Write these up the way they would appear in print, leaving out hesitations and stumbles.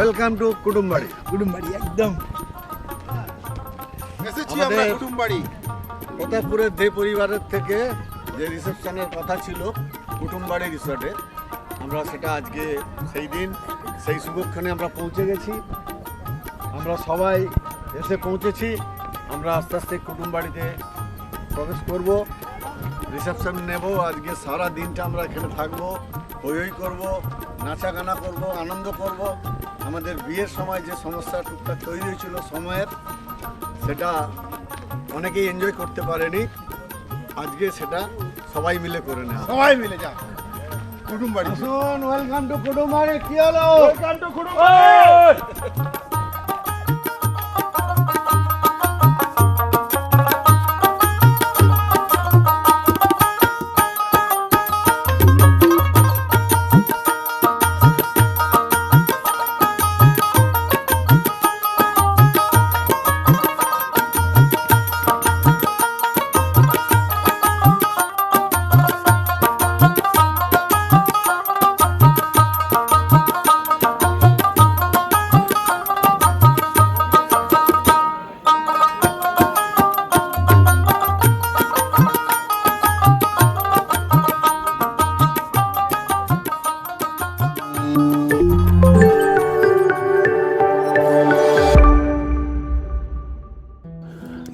Welcome to Kutumbari. Kutumbari একদম এসেছি আমরা কুটুমবাড়ি। প্রতাপপুরের দে পরিবারের থেকে যে রিসেপশনের কথা ছিল কুটুমবাড়ি রিসর্টে, আমরা সেটা আজকে সেই দিন সেই শুভক্ষণে আমরা পৌঁছে গেছি। আমরা সবাই এসে পৌঁছেছি। আমরা আস্তে আস্তে কুটুমবাড়িতে প্রবেশ করব, রিসেপশন নেব। আজকে সারা দিনটা আমরা এখানে থাকবো, হই হই করবো, নাচা গানা করবো, আনন্দ করব। আমাদের বিয়ের সময় যে সমস্যা টুকটাক তৈরি হয়েছিল সময়ের, সেটা অনেকেই এনজয় করতে পারেনি। আজকে সেটা সবাই মিলে করে নেওয়া। সবাই মিলে যা কুটুমবাড়ি। আসুন, ওয়েলকাম টু কুটুমবাড়ি। কি হলো? Welcome to Kutumbari.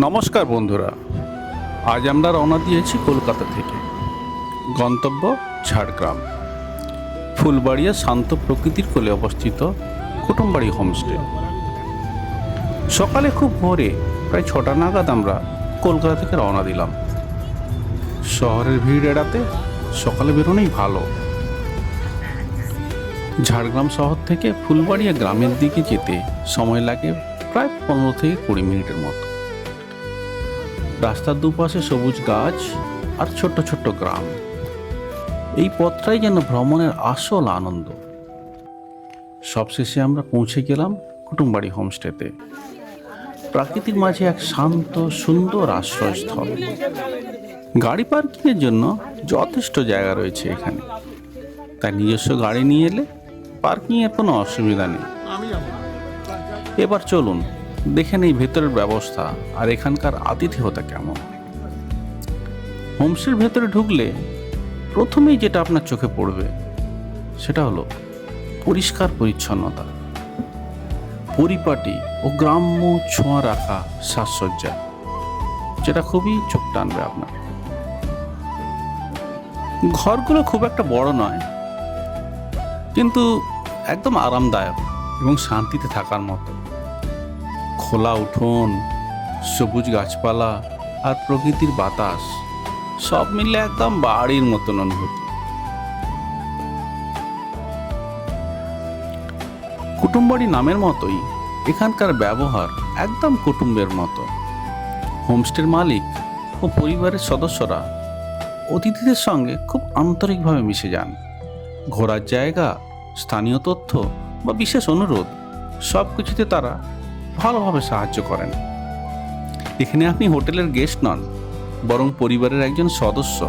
নমস্কার বন্ধুরা, আজ আমরা রওনা দিয়েছি কলকাতা থেকে। গন্তব্য ঝাড়গ্রাম। ফুলবাড়িয়া শান্ত প্রকৃতির কোলে অবস্থিত কুটুমবাড়ি হোমস্টে। সকালে খুব ভোরে প্রায় 6টা নাগাদ আমরা কলকাতা থেকে রওনা দিলাম। শহরের ভিড় এড়াতে সকালে বেরোনোই ভালো। ঝাড়গ্রাম শহর থেকে ফুলবাড়িয়া গ্রামের দিকে যেতে সময় লাগে প্রায় 15 থেকে 20 মিনিটের মতো। রাস্তার দুপাশে সবুজ গাছ আর ছোট্ট ছোট্ট গ্রাম। এই পথটাই যেন ভ্রমণের আসল আনন্দ। সবশেষে আমরা পৌঁছে গেলাম কুটুমবাড়ি হোমস্টেতে। প্রাকৃতির মাঝে এক শান্ত সুন্দর আশ্রয়স্থল। গাড়ি পার্কিংয়ের জন্য যথেষ্ট জায়গা রয়েছে এখানে, তাই নিজস্ব গাড়ি নিয়ে এলে পার্কিংয়ের কোনো অসুবিধা নেই। এবার চলুন দেখে নেই ভেতরের ব্যবস্থা আর এখানকার আতিথেয়তা কেমন। হোমস্টের ভেতরে ঢুকলে প্রথমেই যেটা আপনার চোখে পড়বে সেটা হলো পরিষ্কার পরিচ্ছন্নতা, পরিপাটি ও গ্রাম্য ছোঁয়া রাখা সাজসজ্জা, যেটা খুবই চোখ টানবে আপনার। ঘরগুলো খুব একটা বড় নয়, কিন্তু একদম আরামদায়ক এবং শান্তিতে থাকার মতো। খোলা উঠোন, সবুজ গাছপালা আর প্রকৃতির বাতাস সব মিলে একদম বাড়ির মতন অনুভূতি। কুটুমবাড়ি নামের মতোই এখানকার ব্যবহার একদম কুটুম্বের মতো। হোমস্টের মালিক ও পরিবারের সদস্যরা অতিথিদের সঙ্গে খুব আন্তরিকভাবে মিশে যান। ঘোরার জায়গা, স্থানীয় তথ্য বা বিশেষ অনুরোধ সব কিছুতে তারা ভালোভাবে সাহায্য করেন। এখানে আপনি হোটেলের গেস্ট নন, বরং পরিবারের একজন সদস্য।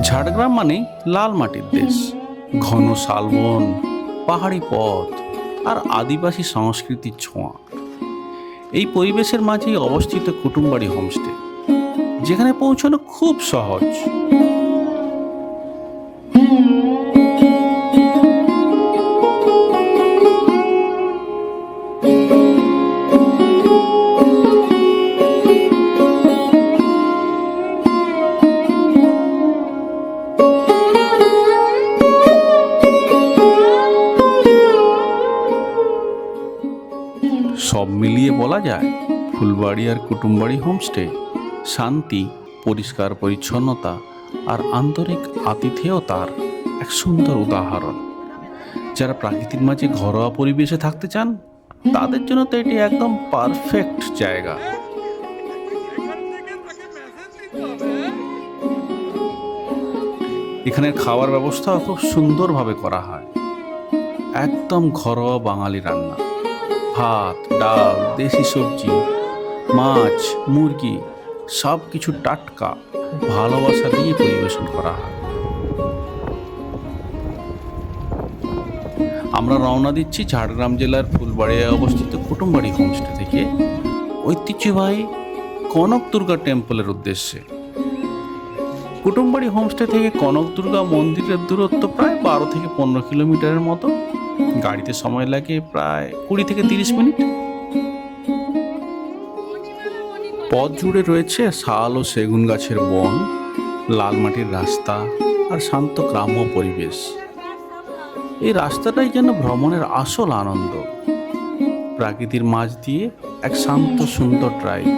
ঝাড়গ্রাম মানে লাল মাটির দেশ। ঘন শালবন, পাহাড়ি পথ আর আদিবাসী সংস্কৃতির ছোঁয়া। এই পরিবেশের মাঝেই অবস্থিত কুটুমবাড়ি হোমস্টে, যেখানে পৌঁছানো খুব সহজ। ফুলবাড়ি আর কুটুমবাড়ি হোমস্টে শান্তি, পরিষ্কার পরিচ্ছন্নতা আর আন্তরিক আতিথেয়তার এক সুন্দর উদাহরণ। যারা প্রাকৃতিক মাঝে ঘরোয়া পরিবেশে থাকতে চান তাদের জন্য তো এটি একদম পারফেক্ট জায়গা। এখানের খাবার ব্যবস্থাও খুব সুন্দরভাবে করা হয়, একদম ঘরোয়া বাঙালি রান্না। ভাত, ডাল, দেশি সবজি, মাছ, মুরগি সব কিছু টাটকা ভালোবাসা দিয়ে পরিবেশন করা হয়। আমরা রওনা দিচ্ছি ঝাড়গ্রাম জেলার ফুলবাড়িয়ায় অবস্থিত কুটুমবাড়ি হোমস্টে থেকে ঐতিহ্যবাহী কনক দুর্গা টেম্পলের উদ্দেশ্যে। কুটুমবাড়ি হোমস্টে থেকে কনক দুর্গা মন্দিরের দূরত্ব প্রায় 12 থেকে 15 কিলোমিটারের মতো। গাড়িতে সময় লাগে প্রায় 20 থেকে 30 মিনিট। পথ জুড়ে রয়েছে শাল ও সেগুন গাছের বন, লাল মাটির রাস্তা আর শান্ত গ্রাম্য পরিবেশ। এই রাস্তাটাই যেন ভ্রমণের আসল আনন্দ। প্রকৃতির মাঝ দিয়ে এক শান্ত সুন্দর ড্রাইভ।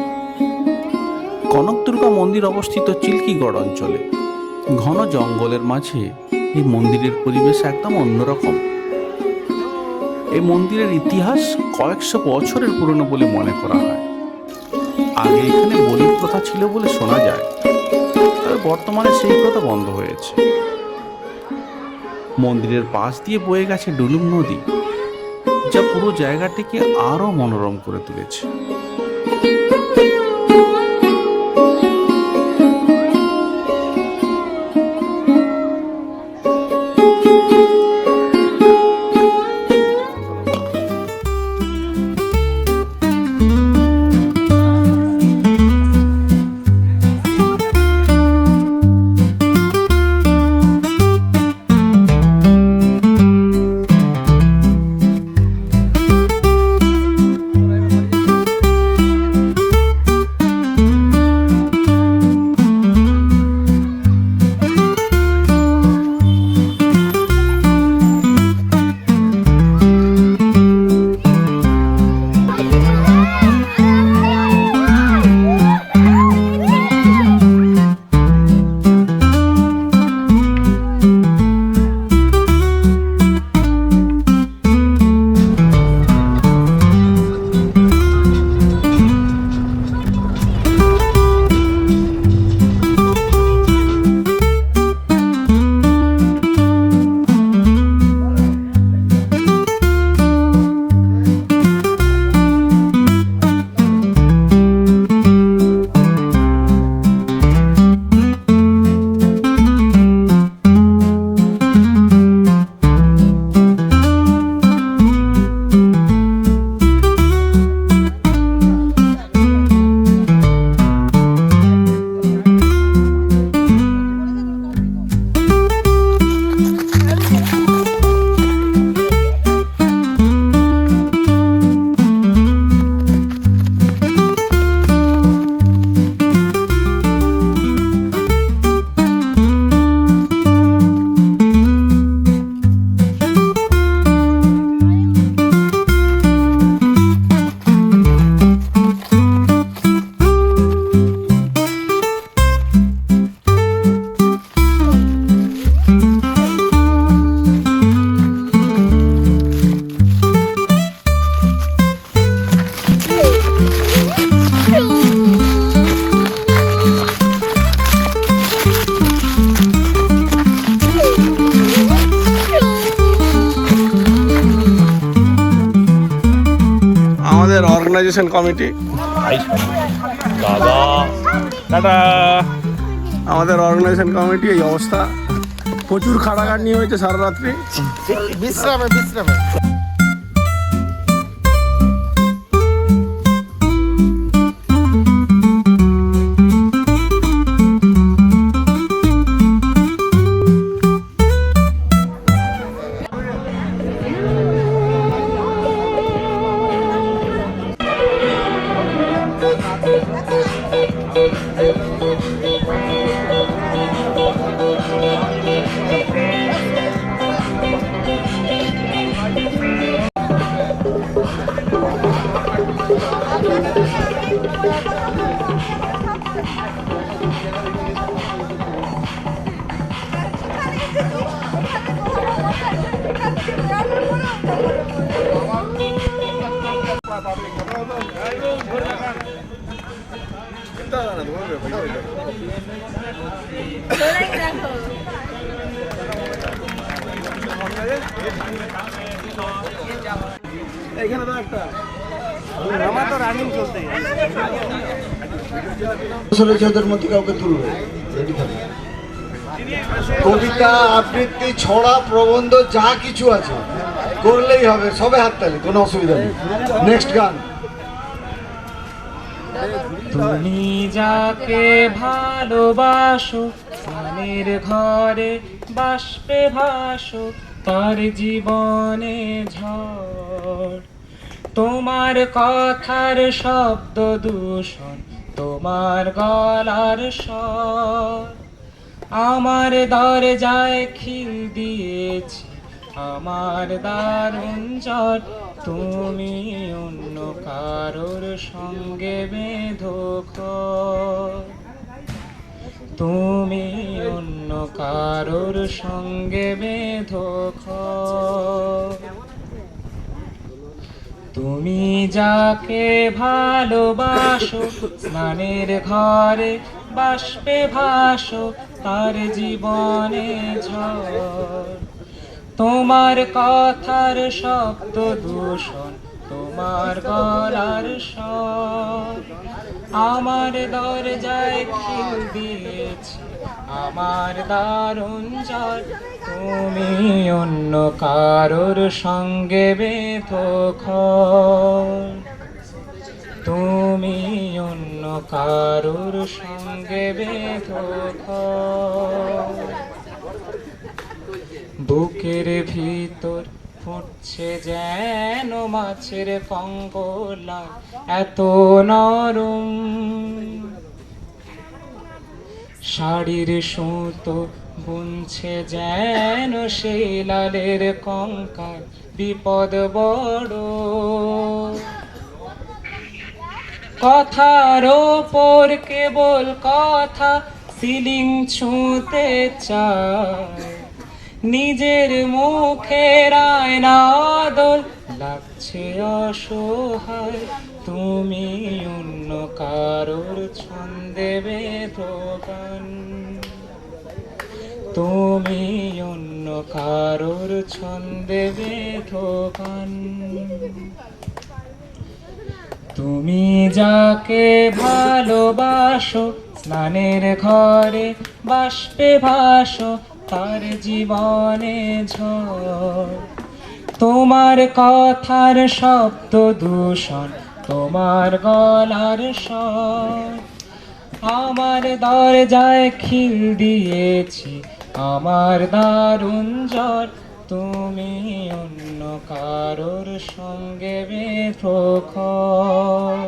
কনক দুর্গা মন্দির অবস্থিত চিল্কিগড় অঞ্চলে, ঘন জঙ্গলের মাঝে এই মন্দিরের পরিবেশ একদম অন্যরকম। এই মন্দিরের ইতিহাস কয়েকশো বছরের পুরনো বলে মনে করা হয়। আগে এখানে বলি প্রথা ছিল বলে শোনা যায়, তবে বর্তমানে সেই প্রথা বন্ধ হয়েছে। মন্দিরের পাশ দিয়ে বয়ে গেছে ডুলুম নদী, যা পুরো জায়গাটিকে আরো মনোরম করে তুলেছে। অর্গানাইজেশন কমিটি, দাদা টাটা। আমাদের অর্গানাইজেশন কমিটি এই অবস্থা। প্রচুর খাটাখাটনি হয়েছে সারা রাত্রি। বিশ্রামে বিশ্রামে এখানে তো একটা আমার তো রানিং চলতে চলেছে ওদের মধ্যে কাউকে তুলবে কবিতা আবৃত্তি ছড়া প্রবন্ধ যা কিছু আছে করলেই হবে, সবে হাততালি, কোনো অসুবিধা নেই। নেক্সট গান। তুমি যাকে ভালোবাসো মনের ঘরে বাষ্পে ভাসো তার জীবনে ঝড়, তোমার কথার শব্দ দূষণ তোমার গলার স্বর, আমার দরজায় খিল দিয়েছি আমার দারুণ জ্বর, তুমি অন্য কারোর সঙ্গে বেঁধো ঘর, তুমি অন্য কারোর সঙ্গে বেঁধো ঘর। তুমি যাকে ভালোবাসো স্নানের ঘরে বাষ্পে ভাসো তার জীবনে ঝড়, তোমার কথার শব্দ দূষণ তোমার গলার স্বর, আমার দরজায় খিল দিয়েছি আমার দারুণ জ্বর, তুমি অন্য কারোর সঙ্গে বেঁধো ঘর, তুমি অন্য কারোর সঙ্গে বেঁধো ঘর। বুকের ভিতর ফুটছে যেন মাছের কঙ্গলা এত নরম, শাড়ির সুতো বুনছে যেন সেই লালের কঙ্কাল বিপদ বড়, কথার ওপর কেবল কথা সিলিং ছুঁতে চায়, নিজের মুখের আয়না আদল লাগছে অসহায়, তুমি অন্য কারোর ছন্দে বেঁধো গান, তুমি অন্য কারোর ছন্দে বেঁধো গান। তুমি যাকে ভালোবাসো স্নানের ঘরে বাষ্পে ভাসো তার জীবনে ঝড়, তোমার কথার শব্দ দূষণ তোমার গলার স্বর, আমার দরজায় খিল দিয়েছি আমার দারুণ জ্বর, তুমি অন্য কারোর সঙ্গে বেঁধো ঘর,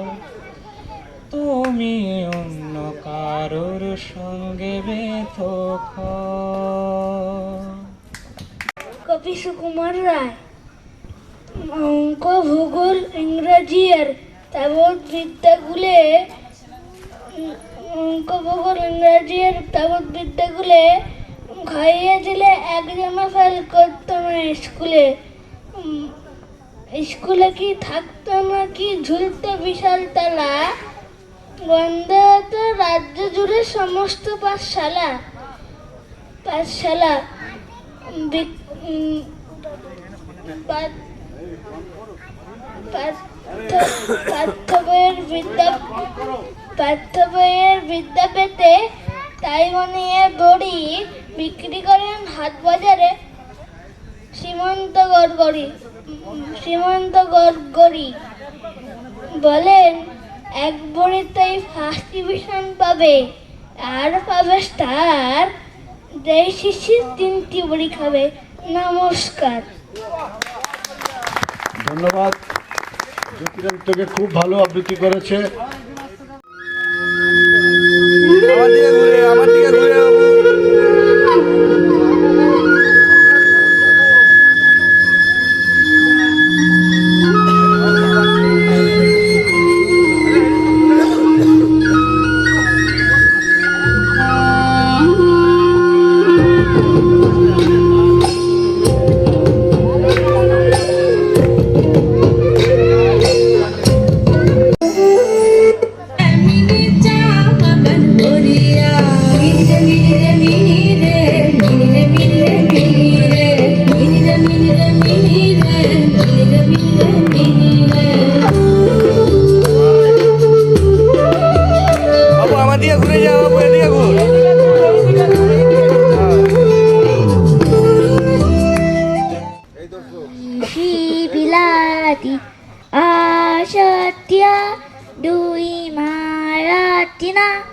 তুমি অন্য কারোর সঙ্গে বেঁধো ঘর। কবি সুকুমার রায়। অঙ্ক ভূগোল ইংরাজি আর তাবৎ বিদ্যাগুলে অঙ্ক ভূগোল ইংরাজি আর তাবৎ বিদ্যাগুলে খাইয়ে দিলে একজনও ফেল করতো না স্কুলে, স্কুলে কি থাকতো না কি ঝুলতো বিশাল তালা, বন্ধ হতো রাজ্য জুড়ে সমস্ত পাঠশালা, পাঠশালা পাঠ্য বইয়ের বিদ্যা পেতে তাই বানিয়ে বড়ি বিক্রি করেন হাট বাজারে সীমান্ত গড়গড়ি বলেন এক বড়িতেই ফার্স্ট ডিভিশন পাবে আর পাবে স্টার, যেই শিশির 3টি বড়ি খাবে। নমস্কার। ধন্যবাদ। জ্যোতিরাম তোকে খুব ভালো আবৃত্তি করেছে। আমার দিকে ঘুরে বাবু। الحسنى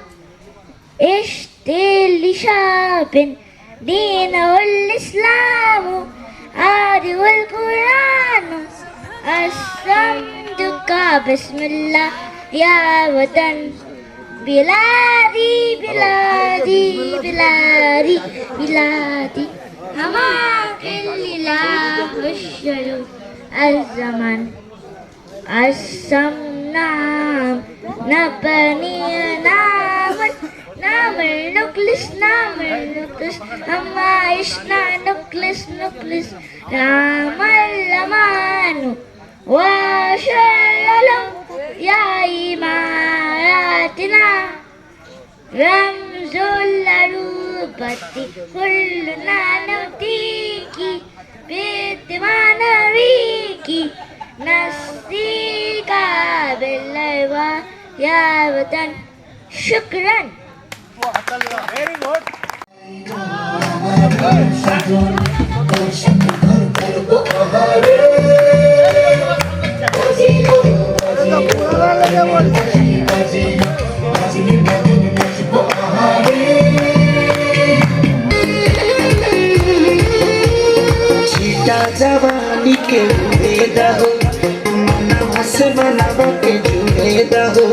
اشتل لشعب دينه الإسلام عارف القرآن أسلمتك بسم الله يا وطن بلادي بلادي بلادي بلادي هماك الإله الشلو الزمن السمنام نبني نعمل نكلس أما عشنا نكلس نعمل لمان وشلل يا إماراتنا رمز العروبة كلنا نبتيكي بيتما نريكي نسيك بالله يا وطن شكرا. जवानी के दे दहो मनवा से मनवा के जुड़े दहो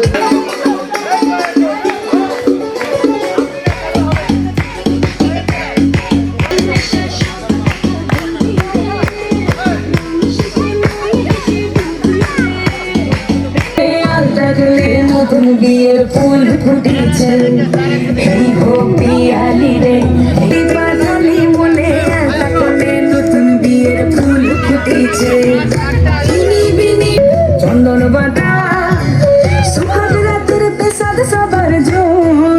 নতুন বিয়ের ফুল ফুটেছে এই পিয়ালি রে বাঙালি মনে নতুন বিয়ের ফুল ফুটেছে চন্দন বাটা সুহাগ রাতের পেশাদ সবার জোর